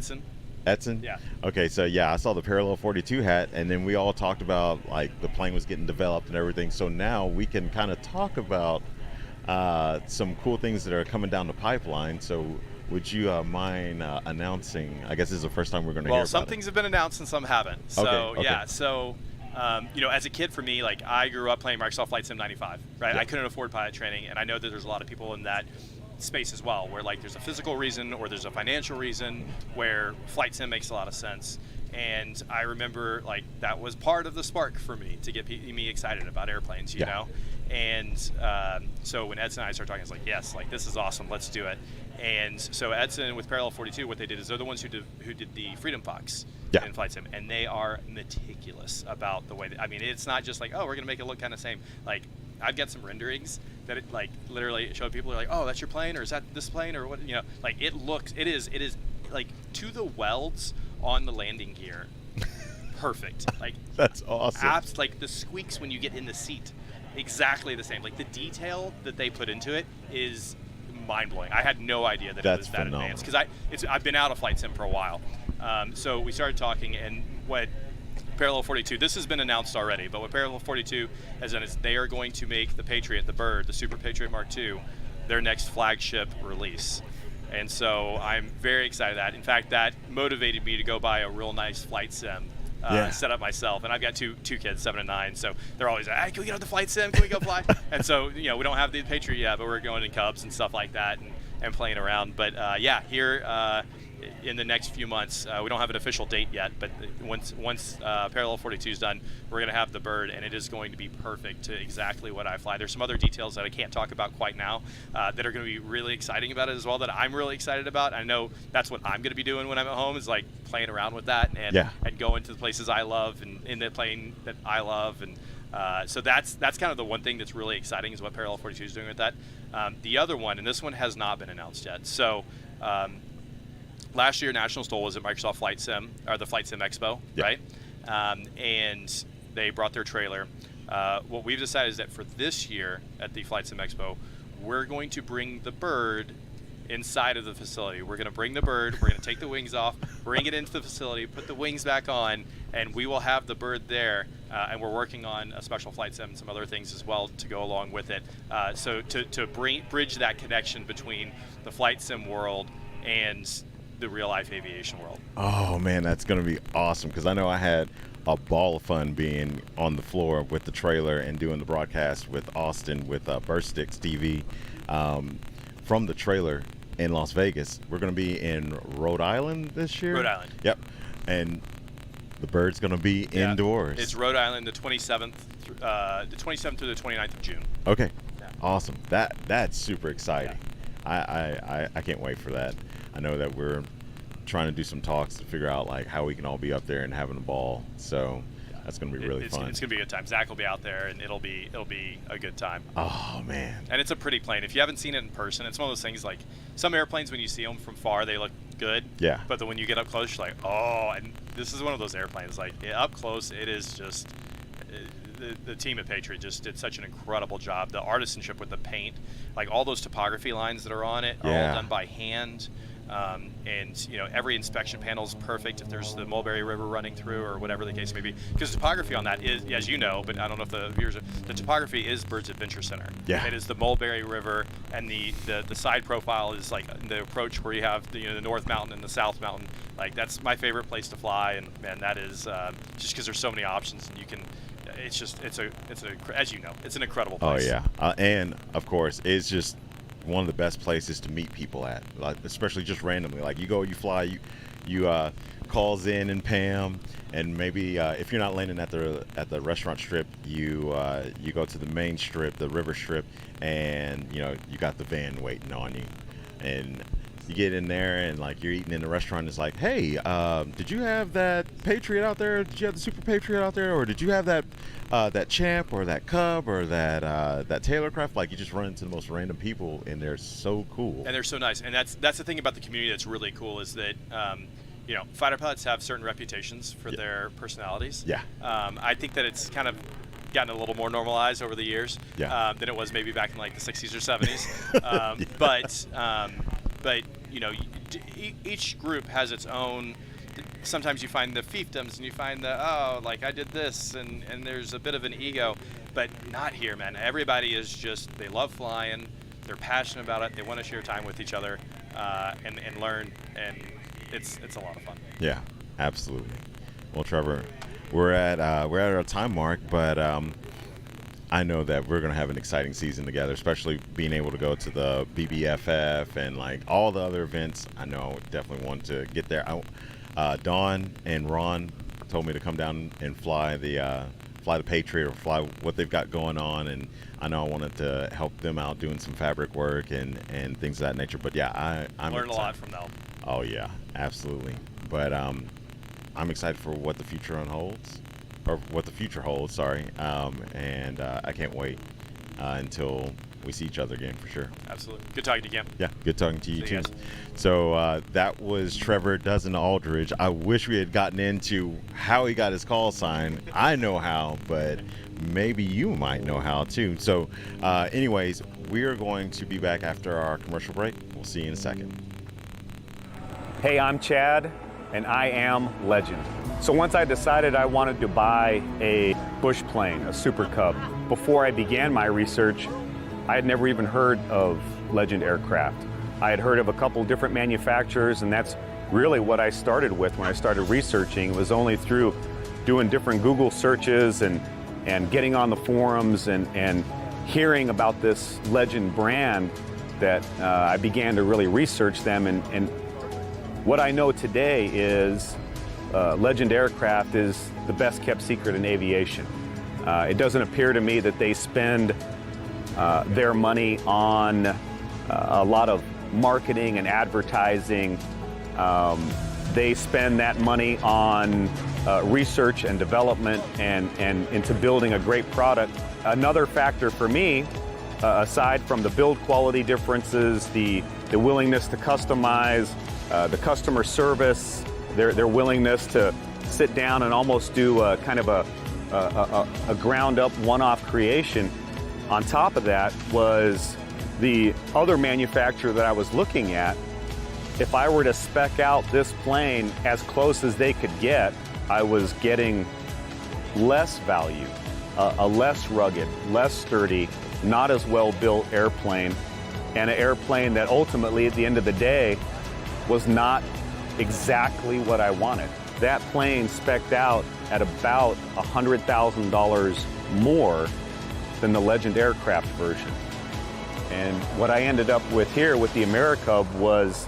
Edson? Yeah. Okay, so yeah, I saw the Parallel 42 hat, and then we all talked about like the plane was getting developed and everything. So now we can kind of talk about some cool things that are coming down the pipeline. So would you mind announcing? I guess this is the first time we're going to hear about some it. things have been announced and some haven't. So Okay. yeah, so as a kid, for me, like I grew up playing Microsoft Flight Sim 95, right? Yeah. I couldn't afford pilot training, and I know that there's a lot of people in that space as well, where like there's a physical reason or there's a financial reason where flight sim makes a lot of sense. And I remember like that was part of the spark for me to get me excited about airplanes, you know. And so when Edson and I started talking, it's like, yes, like this is awesome, let's do it. And so Edson with Parallel 42, what they did is they're the ones who did the Freedom Fox in flight sim, and they are meticulous about the way that, I mean, it's not just like, oh, we're gonna make it look kind of same. Like I've got some renderings that it like literally showed people are like, oh, that's your plane, or is that this plane, or what, you know, like it is like to the welds on the landing gear, perfect. Like That's awesome. like the squeaks when you get in the seat, exactly the same. Like the detail that they put into it is mind-blowing. I had no idea that it was that advanced, because I've been out of flight sim for a while. So we started talking, and what Parallel 42, this has been announced already, but what Parallel 42 has done is they are going to make the Patriot, the Bird, the Super Patriot Mark II, their next flagship release. And so I'm very excited that. In fact, that motivated me to go buy a real nice flight sim, set up myself. And I've got two kids, 7 and 9, so they're always like, hey, can we get on the flight sim? Can we go fly? And so, we don't have the Patriot yet, but we're going in Cubs and stuff like that and playing around. But here in the next few months, we don't have an official date yet, but once Parallel 42 is done, we're going to have the Bird, and it is going to be perfect to exactly what I fly. There's some other details that I can't talk about quite now that are going to be really exciting about it as well, that I'm really excited about. I know that's what I'm going to be doing when I'm at home, is like playing around with that and going to the places I love and in the plane that I love. And so that's kind of the one thing that's really exciting, is what Parallel 42 is doing with that. The other one, and this one has not been announced yet. So last year, National STOL was at Microsoft Flight Sim, or the Flight Sim Expo, right? And they brought their trailer. What we've decided is that for this year at the Flight Sim Expo, we're going to bring the Bird inside of the facility. We're going to bring the Bird, we're going to take the wings off, bring it into the facility, put the wings back on, and we will have the Bird there. And we're working on a special flight sim and some other things as well to go along with it. So to bridge that connection between the flight sim world and the real life aviation world. Oh man, that's gonna be awesome, because I know I had a ball of fun being on the floor with the trailer and doing the broadcast with Austin with Burst Sticks TV from the trailer in Las Vegas. We're gonna be in Rhode Island this year. Rhode Island. Yep. And the Bird's gonna be indoors. It's Rhode Island, the 27th through the 29th of June. Okay. Yeah. Awesome. That's super exciting. Yeah. I can't wait for that. I know that we're trying to do some talks to figure out like how we can all be up there and having a ball. So that's going to be really fun. It's going to be a good time. Zach will be out there, and it'll be a good time. Oh man! And it's a pretty plane. If you haven't seen it in person, it's one of those things, like some airplanes, when you see them from far, they look good. Yeah. But then when you get up close, you're like, oh. And this is one of those airplanes. Like up close, it is just. The team at Patriot just did such an incredible job. The artisanship with the paint, like all those topography lines that are on it, are all done by hand. And every inspection panel is perfect if there's the Mulberry River running through or whatever the case may be. Because topography on that is, as you know, but I don't know if the viewers are, the topography is Bird's Adventure Center. Yeah. It is the Mulberry River, and the side profile is like the approach where you have the North Mountain and the South Mountain. Like that's my favorite place to fly, and man, that is just because there's so many options, and you can. It's as you know, it's an incredible place. Oh yeah, and of course, it's just one of the best places to meet people at, like especially just randomly. Like you go, you fly, you calls in and Pam, and maybe if you're not landing at the restaurant strip, you go to the main strip, the river strip, and you got the van waiting on you, and you get in there and like you're eating in the restaurant. It's like, hey, did you have that Patriot out there? Did you have the Super Patriot out there, or did you have that that Champ or that Cub or that Taylorcraft? Like you just run into the most random people, and they're so cool. And they're so nice. And that's the thing about the community that's really cool is that fighter pilots have certain reputations for their personalities. Yeah. I think that it's kind of gotten a little more normalized over the years than it was maybe back in like the 60s or 70s. But each group has its own. Sometimes you find the fiefdoms and you find like I did this, and there's a bit of an ego, but not here, man. Everybody is just, they love flying, they're passionate about it, they want to share time with each other and learn, and it's a lot of fun. Yeah, absolutely. Well, Trevor, we're at our time mark, but I know that we're going to have an exciting season together, especially being able to go to the BBFF and like all the other events. I know I definitely want to get there. Dawn and Ron told me to come down and fly the Patriot or fly what they've got going on, and I know I wanted to help them out doing some fabric work and things of that nature. But yeah, I'm learned a lot from them. Oh yeah, absolutely. But I'm excited for what the future unholds, or what the future holds. Sorry, and I can't wait until we see each other again for sure. Absolutely. Good talking to you, Cam. Yeah, good talking to you See you too. guys. So that was Trevor Aldridge. I wish we had gotten into how he got his call sign. I know how, but maybe you might know how too. So anyways, we are going to be back after our commercial break. We'll see you in a second. Hey, I'm Chad, and I am Legend. So once I decided I wanted to buy a bush plane, a Super Cub, before I began my research, I had never even heard of Legend Aircraft. I had heard of a couple different manufacturers, and that's really what I started with when I started researching. It was only through doing different Google searches and getting on the forums and hearing about this Legend brand that I began to really research them. And what I know today is Legend Aircraft is the best kept secret in aviation. It doesn't appear to me that they spend their money on a lot of marketing and advertising. They spend that money on research and development and into building a great product. Another factor for me, aside from the build quality differences, the willingness to customize, the customer service, their willingness to sit down and almost do a kind of a ground up one-off creation. On top of that was the other manufacturer that I was looking at. If I were to spec out this plane as close as they could get, I was getting less value, a less rugged, less sturdy, not as well built airplane, and an airplane that ultimately at the end of the day was not exactly what I wanted. That plane spec'd out at about $100,000 more than the Legend Aircraft version. And what I ended up with here with the AmeriCub was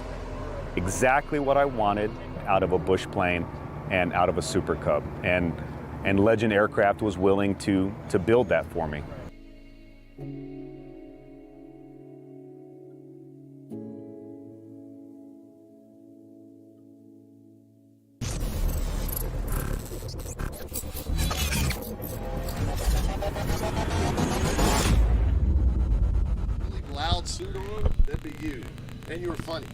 exactly what I wanted out of a bush plane and out of a Super Cub. And Legend Aircraft was willing to build that for me. Loud suit on, that'd be you. And you were funny.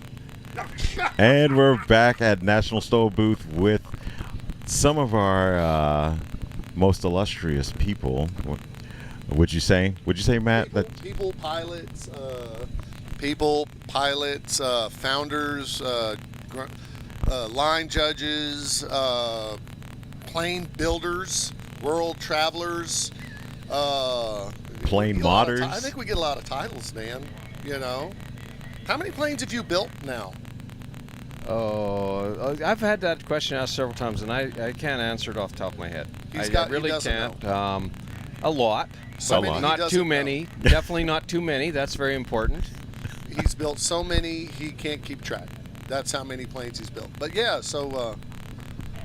And we're back at National STOL booth with some of our most illustrious people. Would you say, Matt? People, pilots, founders, line judges, plane builders, world travelers, plane modders. I think we get a lot of titles, man. You know, how many planes have you built now? Oh, I've had that question asked several times, and I can't answer it off the top of my head. I really can't. A lot. Not too many. Definitely not too many. That's very important. He's built so many, he can't keep track. That's how many planes he's built. But yeah, so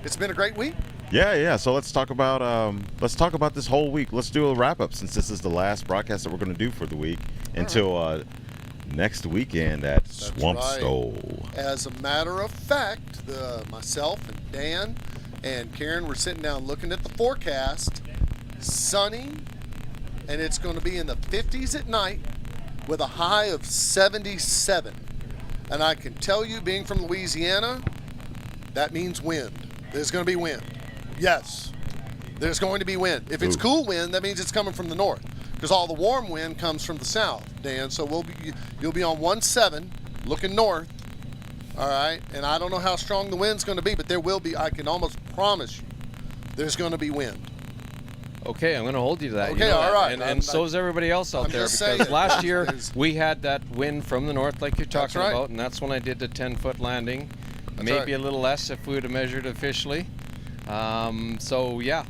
it's been a great week. Yeah. So let's talk about this whole week. Let's do a wrap up since this is the last broadcast that we're going to do for the week until next weekend at That's Swamp right. Stole. As a matter of fact, myself and Dan and Karen were sitting down looking at the forecast. Sunny, and it's going to be in the 50s at night with a high of 77. And I can tell you, being from Louisiana, that means wind. There's going to be wind. Yes, there's going to be wind. If it's cool wind, that means it's coming from the north, because all the warm wind comes from the south, Dan. So you'll be on 17 looking north, all right? And I don't know how strong the wind's going to be, but there will be, I can almost promise you, there's going to be wind. Okay, I'm going to hold you to that. Okay, you know all that. right. And so is everybody else out I'm there, just because saying, last year we had that wind from the north like you're talking right. about, and that's when I did the 10-foot landing. That's Maybe right. a little less if we would have measured officially. So, yeah,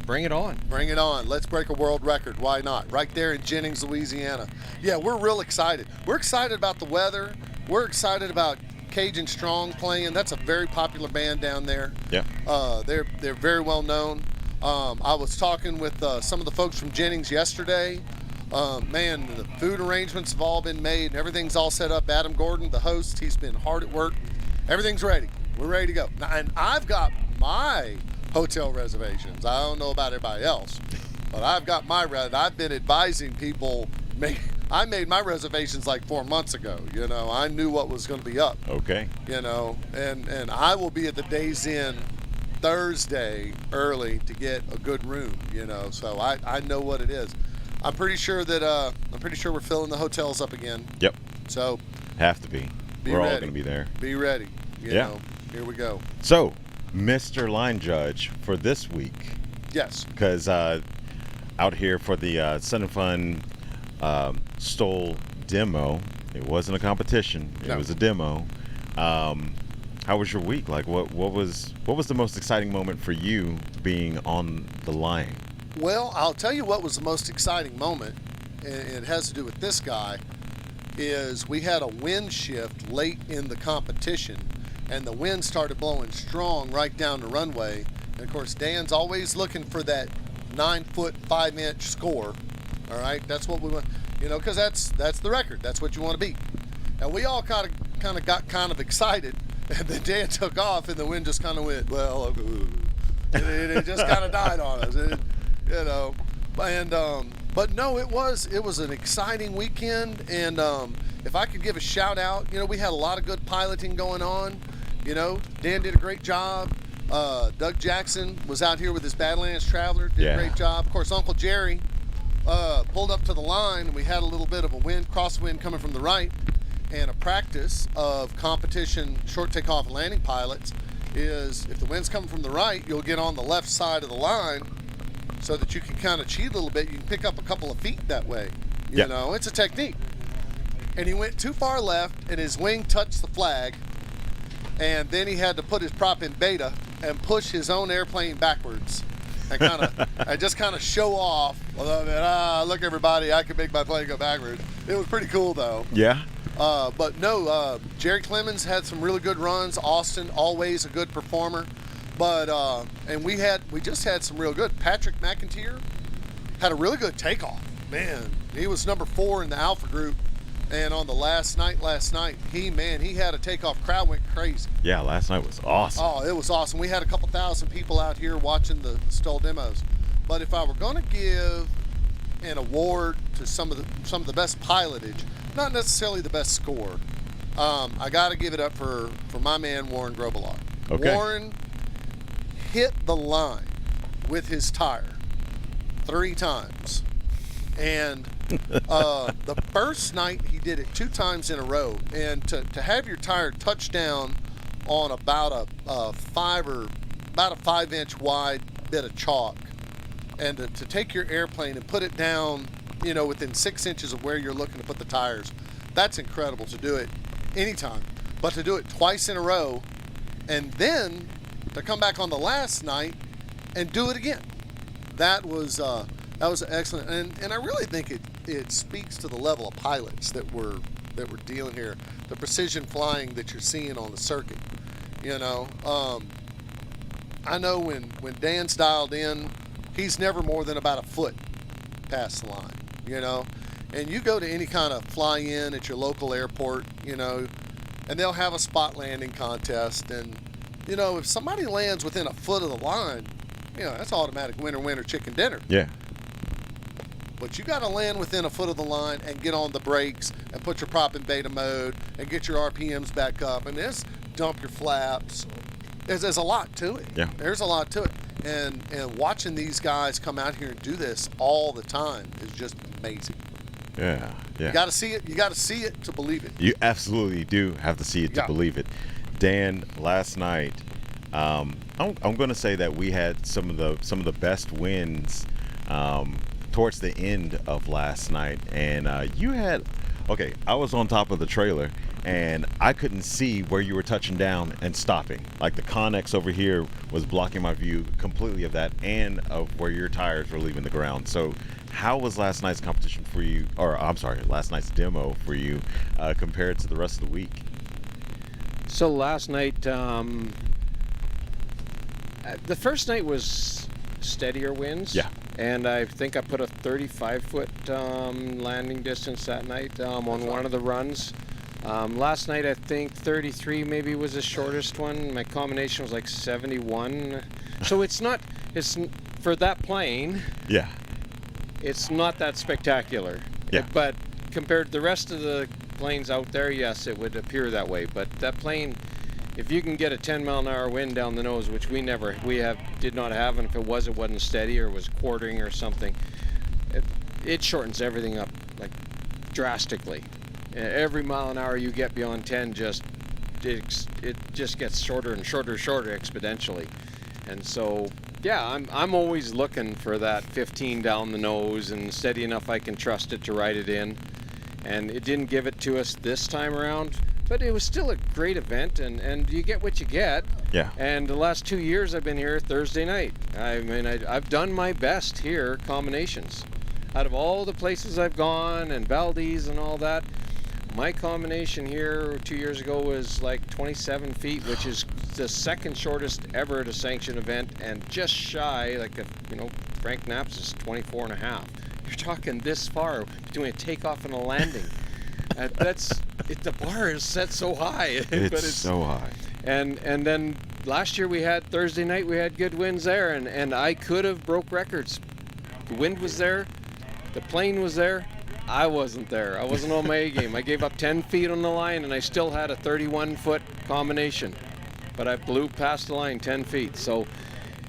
bring it on. Bring it on. Let's break a world record. Why not? Right there in Jennings, Louisiana. Yeah, we're real excited. We're excited about the weather. We're excited about Cajun Strong playing. That's a very popular band down there. Yeah. They're very well known. I was talking with some of the folks from Jennings yesterday. Man, the food arrangements have all been made and everything's all set up. Adam Gordon, the host, he's been hard at work. Everything's ready. We're ready to go. Now, and I've got my hotel reservations. I don't know about everybody else, but I've got I've been advising people. I made my reservations like 4 months ago. You know, I knew what was going to be up. Okay. You know, and I will be at the Days Inn Thursday early to get a good room. You know, so I know what it is. I'm pretty sure we're filling the hotels up again. Yep. So have to be. We're all going to be there. Be ready. You know, here we go. So, Mr. Line Judge for this week. Yes. Because out here for the Sun and Fun STOL demo, it wasn't a competition. It was a demo. How was your week? Like, what was the most exciting moment for you being on the line? Well, I'll tell you what was the most exciting moment, and it has to do with this guy, is we had a wind shift late in the competition, and the wind started blowing strong right down the runway. And of course, Dan's always looking for that 9-foot 5-inch score. All right, that's what we want, you know, because that's the record. That's what you want to beat. And we all kind of got excited, and then Dan took off, and the wind just kind of went, well, it just kind of died on us. You know, and but no, it was an exciting weekend, and if I could give a shout out, you know, we had a lot of good piloting going on. You know, Dan did a great job. Doug Jackson was out here with his Badlands Traveler, did a great job. Of course, Uncle Jerry pulled up to the line, and we had a little bit of a crosswind coming from the right, and a practice of competition short takeoff and landing pilots is if the wind's coming from the right, you'll get on the left side of the line, so that you can kind of cheat a little bit. You can pick up a couple of feet that way. You know, it's a technique. And he went too far left, and his wing touched the flag, and then he had to put his prop in beta and push his own airplane backwards and just kind of show off. Look, everybody, I can make my plane go backwards. It was pretty cool, though. Yeah. But no, Jerry Clemens had some really good runs. Austin, always a good performer. But and we just had some real good. Patrick McIntyre had a really good takeoff. Man, he was number 4 in the Alpha group, and on the last night, he had a takeoff. Crowd went crazy. Yeah, last night was awesome. Oh, it was awesome. We had a couple thousand people out here watching the STOL demos. But if I were going to give an award to some of the best pilotage, not necessarily the best score, I got to give it up for my man Warren Grobelar. Okay. Warren hit the line with his tire 3 times, and the first night he did it 2 times in a row. And to have your tire touch down on about a 5-inch wide bit of chalk, and to take your airplane and put it down, you know, within 6 inches of where you're looking to put the tires, that's incredible. To do it anytime, but to do it twice in a row, and then to come back on the last night and do it again, that was excellent. And I really think it speaks to the level of pilots that we're dealing here, the precision flying that you're seeing on the circuit. You know, I know when Dan's dialed in, he's never more than about a foot past the line. You know, And you go to any kind of fly-in at your local airport, you know, and they'll have a spot landing contest. And, you know, if somebody lands within a foot of the line, you know, that's automatic winner, winner, chicken dinner. Yeah. But you got to land within a foot of the line and get on the brakes and put your prop in beta mode and get your RPMs back up and just dump your flaps. There's a lot to it. Yeah. There's a lot to it. And watching these guys come out here and do this all the time is just amazing. Yeah. You got to see it. You got to see it to believe it. You absolutely do have to see it to believe it. Dan, last night, I'm going to say that we had some of the best wins towards the end of last night, and you had. Okay, I was on top of the trailer, and I couldn't see where you were touching down and stopping. Like the Connex over here was blocking my view completely of that and of where your tires were leaving the ground. So how was last night's competition for you, or I'm sorry, last night's demo for you compared to the rest of the week? So last night, the first night was steadier winds. Yeah. And I think I put a 35-foot landing distance that night on one of the runs. Last night I think 33 maybe was the shortest one. My combination was like 71. So it's for that plane. Yeah. It's not that spectacular. Yeah. But compared to the rest of the planes out there, yes, it would appear that way. But that plane, if you can get a 10-mile-an-hour wind down the nose, which we did not have, and if it wasn't steady or was quartering or something, it shortens everything up like drastically. Every mile an hour you get beyond 10, it just gets shorter and shorter exponentially. And so, yeah, I'm always looking for that 15 down the nose and steady enough I can trust it to ride it in. And it didn't give it to us this time around. But it was still a great event, and you get what you get. Yeah. And the last 2 years I've been here Thursday night. I mean, I've done my best here, combinations. Out of all the places I've gone, and Valdez and all that, my combination here 2 years ago was like 27 feet, which is the second shortest ever at a sanctioned event, and just shy, Frank Knapp's is 24 and a half. You're talking this far between a takeoff and a landing. The bar is set so high. It's so high. And then last year Thursday night we had good winds there, and I could have broke records. The wind was there, the plane was there, I wasn't there. I wasn't on my A game. I gave up 10 feet on the line, and I still had a 31-foot combination. But I blew past the line 10 feet. So,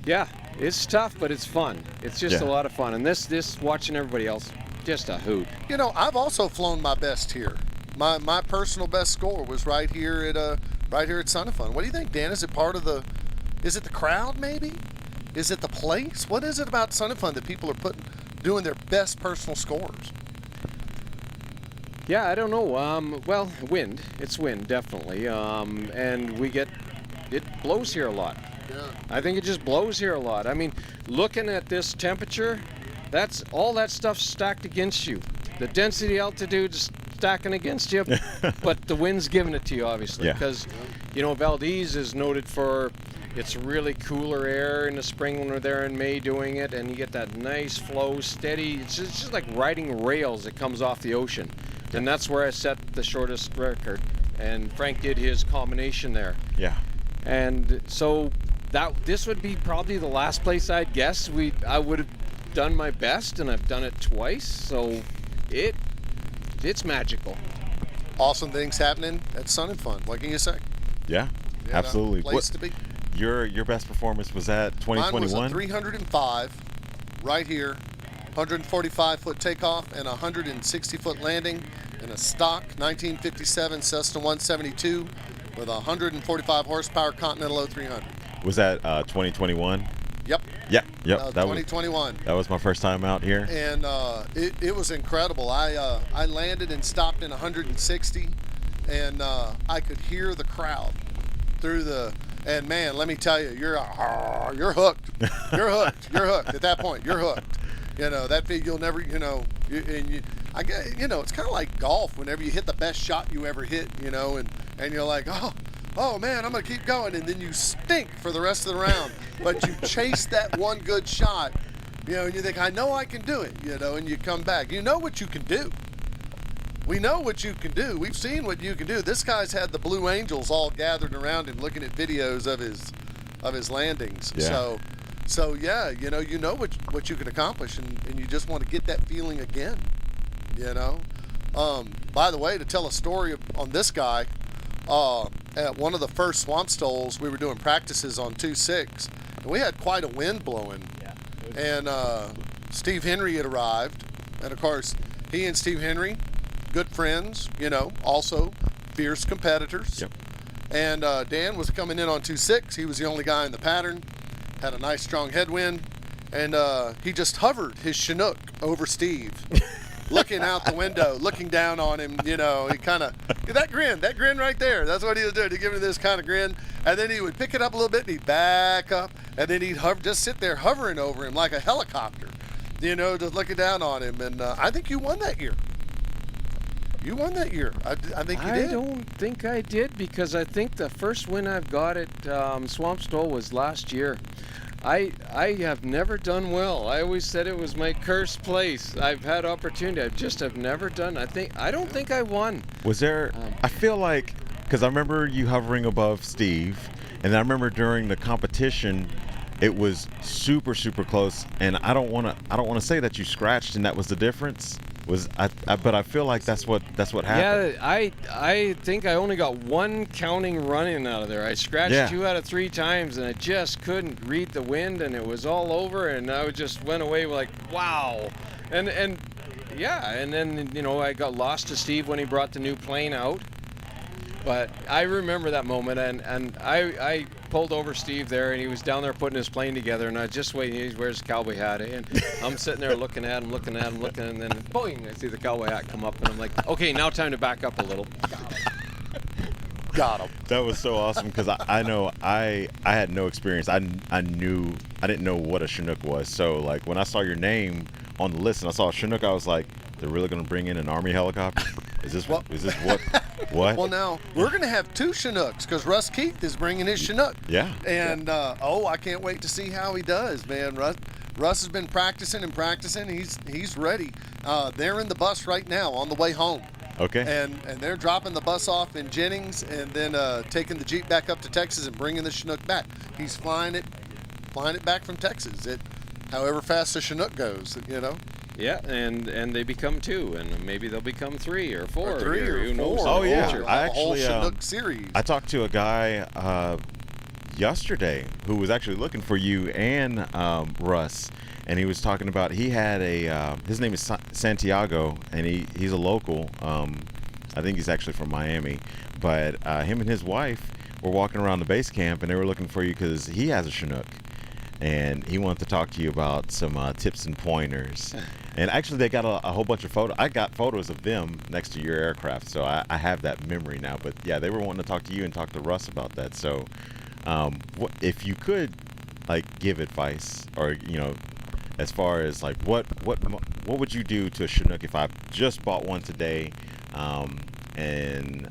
yeah, it's tough, but it's fun. It's just a lot of fun. And this watching everybody else, just a hoot. You know, I've also flown my best here. My personal best score was right here at Sun and Fun. What do you think, Dan? Is it is it the crowd maybe? Is it the place? What is it about Sun and Fun that people are doing their best personal scores? Yeah, I don't know. Well, wind. It's wind, definitely. And it blows here a lot. Yeah. I think it just blows here a lot. I mean, looking at this temperature, that's all that stuff stacked against you. The density, altitude's stacking against you, but the wind's giving it to you, obviously. Because, Valdez is noted for its really cooler air in the spring when we're there in May doing it, and you get that nice flow, steady. It's just like riding rails that comes off the ocean. And that's where I set the shortest record. And Frank did his combination there. Yeah. And so this would be probably the last place I'd guess I would have done my best, and I've done it twice. So it's magical. Awesome things happening at Sun and Fun. What can you say? Yeah, absolutely. Place to be. Your best performance was at 2021? Mine was a 305 right here, 145-foot takeoff and 160-foot landing in a stock 1957 Cessna 172 with a 145 horsepower Continental 0300. Was that 2021? Yep. Yep. That 2021. That was my first time out here. And it was incredible. I landed and stopped in 160, and I could hear the crowd through the. And man, let me tell you, you're hooked. You're hooked. You're hooked. At that point, you're hooked. That you'll never. I get. It's kind of like golf. Whenever you hit the best shot you ever hit, and you're like, oh man, I'm gonna keep going, and then you stink for the rest of the round. But you chase that one good shot, and you think, I know I can do it, and you come back. You know what you can do. we know what you can do. We've seen what you can do. This guy's had the Blue Angels all gathered around him looking at videos of his landings. Yeah. So yeah, you know what you can accomplish, and you just want to get that feeling again. By the way, to tell a story on this guy, at one of the first swamp stoles, we were doing practices on 2-6, and we had quite a wind blowing. And Steve Henry had arrived, and of course, he and Steve Henry, good friends, also fierce competitors. Yep. And Dan was coming in on 2-6. He was the only guy in the pattern, had a nice strong headwind, and he just hovered his Chinook over Steve, looking out the window, looking down on him. He kind of, that grin right there. That's what he was doing. He gave me this kind of grin, and then he would pick it up a little bit, and he'd back up, and then he'd just sit there hovering over him like a helicopter, just looking down on him. And I think you won that year. You won that year. I think you did. I don't think I did, because I think the first win I've got at Swamp Stoll was last year. I have never done well. I always said it was my cursed place. I've had opportunity. I just have never done. I don't think I won. Was there? I feel like, because I remember you hovering above Steve, and I remember during the competition, it was super close. And I don't want to say that you scratched and that was the difference. But I feel like that's what happened. Yeah, I think I only got one counting run-in out of there. I scratched 2 out of 3 times, and I just couldn't read the wind, and it was all over, and I just went away like, wow. And then I got lost to Steve when he brought the new plane out. But I remember that moment, and I pulled over Steve there, and he was down there putting his plane together, and I was just waiting. He wears his cowboy hat, and I'm sitting there looking at him, and then boing, I see the cowboy hat come up, and I'm like, okay, now time to back up a little. Got him. That was so awesome, because I know I had no experience. I didn't know what a Chinook was. So like when I saw your name on the list and I saw a Chinook, I was like, they're really going to bring in an Army helicopter? Is this what? Well, now we're going to have 2 Chinooks, because Russ Keith is bringing his Chinook. Yeah. And I can't wait to see how he does, man. Russ has been practicing and practicing. He's ready. They're in the bus right now on the way home. Okay. And they're dropping the bus off in Jennings, and then taking the Jeep back up to Texas and bringing the Chinook back. He's flying it back from Texas. However fast the Chinook goes, Yeah, and they become 2, and maybe they'll become 3 or 4. Or 3 or who knows? 4. Oh, yeah. Future. I a whole actually, Chinook series. I talked to a guy yesterday who was actually looking for you and Russ, and he was talking about he had his name is Santiago, and he's a local. I think he's actually from Miami, but him and his wife were walking around the base camp, and they were looking for you because he has a Chinook, and he wanted to talk to you about some tips and pointers. And actually, they got a whole bunch of photos. I got photos of them next to your aircraft, so I have that memory now. But yeah, they were wanting to talk to you and talk to Russ about that. So, what if you could, like, give advice, or as far as like what would you do to a Chinook if I just bought one today, and